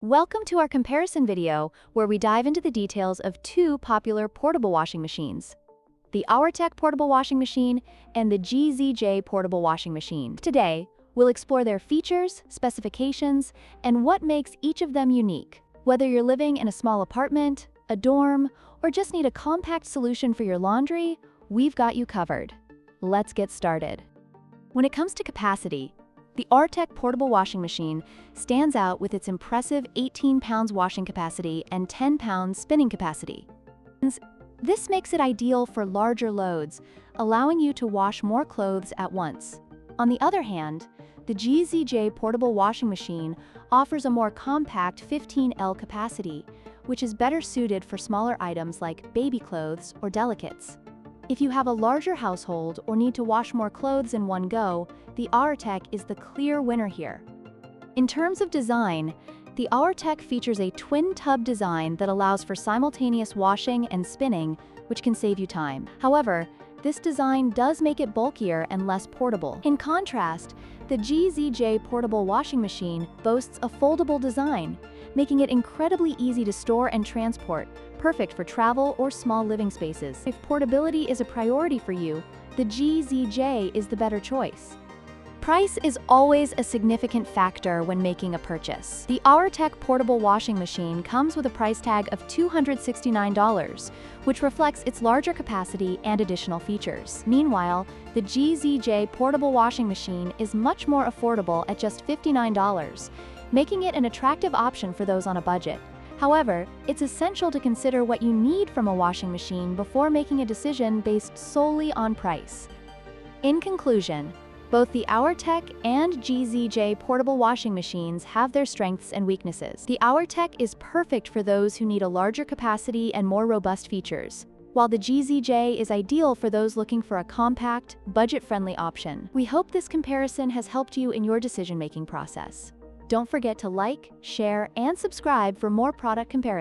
Welcome to our comparison video, where we dive into the details of two popular portable washing machines, the Auertech Portable Washing Machine and the GZJ Portable Washing Machine. Today, we'll explore their features, specifications, and what makes each of them unique. Whether you're living in a small apartment, a dorm, or just need a compact solution for your laundry, we've got you covered. Let's get started. When it comes to capacity, the Auertech Portable Washing Machine stands out with its impressive 18 pounds washing capacity and 10 pounds spinning capacity. This makes it ideal for larger loads, allowing you to wash more clothes at once. On the other hand, the GZJ Portable Washing Machine offers a more compact 15L capacity, which is better suited for smaller items like baby clothes or delicates. If you have a larger household or need to wash more clothes in one go, the Auertech is the clear winner here. In terms of design, the Auertech features a twin tub design that allows for simultaneous washing and spinning, which can save you time. However, this design does make it bulkier and less portable. In contrast, the GZJ Portable Washing Machine boasts a foldable design, making it incredibly easy to store and transport, perfect for travel or small living spaces. If portability is a priority for you, the GZJ is the better choice. Price is always a significant factor when making a purchase. The Auertech Portable Washing Machine comes with a price tag of $269, which reflects its larger capacity and additional features. Meanwhile, the GZJ Portable Washing Machine is much more affordable at just $59, making it an attractive option for those on a budget. However, it's essential to consider what you need from a washing machine before making a decision based solely on price. In conclusion, both the Auertech and GZJ portable washing machines have their strengths and weaknesses. The Auertech is perfect for those who need a larger capacity and more robust features, while the GZJ is ideal for those looking for a compact, budget-friendly option. We hope this comparison has helped you in your decision-making process. Don't forget to like, share, and subscribe for more product comparisons.